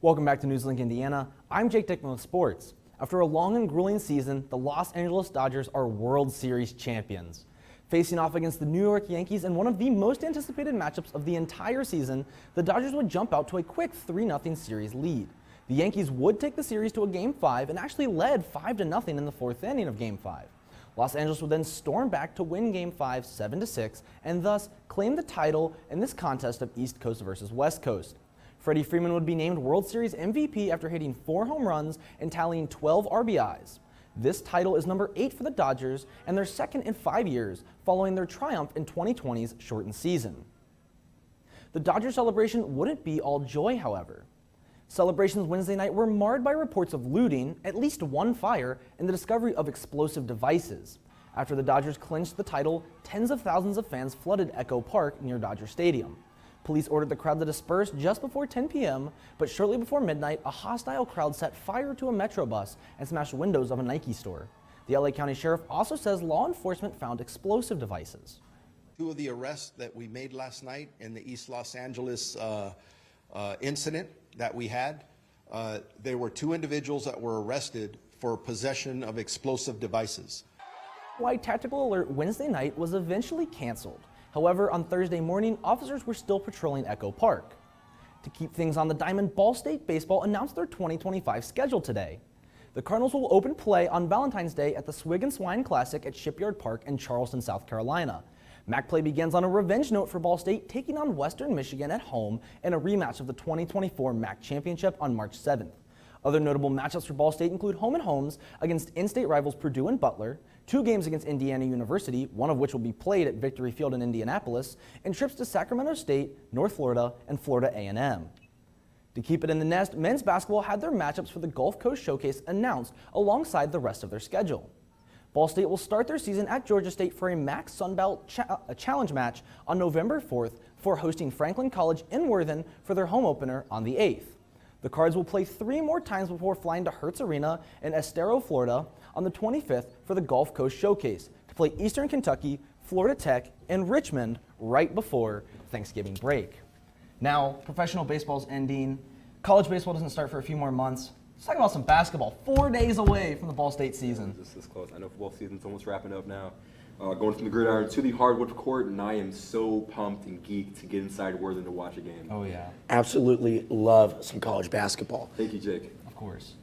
Welcome back to NewsLink Indiana. I'm Jake Dickman with sports. After a long and grueling season, the Los Angeles Dodgers are World Series champions. Facing off against the New York Yankees in one of the most anticipated matchups of the entire season, the Dodgers would jump out to a quick 3-0 series lead. The Yankees would take the series to a Game 5 and actually led 5-0 in the fourth inning of Game 5. Los Angeles would then storm back to win Game 5 7-6 and thus claim the title in this contest of East Coast versus West Coast. Freddie Freeman would be named World Series MVP after hitting 4 home runs and tallying 12 RBIs. This title is number 8 for the Dodgers and their second in 5 years, following their triumph in 2020's shortened season. The Dodgers celebration wouldn't be all joy, however. Celebrations Wednesday night were marred by reports of looting, at least one fire, and the discovery of explosive devices. After the Dodgers clinched the title, tens of thousands of fans flooded Echo Park near Dodger Stadium. Police ordered the crowd to disperse just before 10 p.m., but shortly before midnight, a hostile crowd set fire to a Metro bus and smashed windows of a Nike store. The LA County Sheriff also says law enforcement found explosive devices. 2 of the arrests that we made last night in the East Los Angeles incident that we had, there were 2 individuals that were arrested for possession of explosive devices. White Tactical Alert Wednesday night was eventually canceled. However, on Thursday morning, officers were still patrolling Echo Park. To keep things on the diamond, Ball State Baseball announced their 2025 schedule today. The Cardinals will open play on Valentine's Day at the Swig and Swine Classic at Shipyard Park in Charleston, South Carolina. MAC play begins on a revenge note for Ball State, taking on Western Michigan at home in a rematch of the 2024 MAC Championship on March 7th. Other notable matchups for Ball State include home and homes against in-state rivals Purdue and Butler, 2 games against Indiana University, one of which will be played at Victory Field in Indianapolis, and trips to Sacramento State, North Florida, and Florida A&M. To keep it in the nest, men's basketball had their matchups for the Gulf Coast Showcase announced alongside the rest of their schedule. Ball State will start their season at Georgia State for a MAC Sunbelt Challenge match on November 4th before hosting Franklin College in Worthen for their home opener on the 8th. The Cards will play 3 more times before flying to Hertz Arena in Estero, Florida on the 25th for the Gulf Coast Showcase to play Eastern Kentucky, Florida Tech, and Richmond right before Thanksgiving break. Now, professional baseball's ending. College baseball doesn't start for a few more months. Let's talk about some basketball. 4 days away from the Ball State season. Just this close. I know football season's almost wrapping up now. Going from the gridiron to the hardwood court, and I am so pumped and geeked to get inside Worthen to watch a game. Oh, yeah. Absolutely love some college basketball. Thank you, Jake. Of course.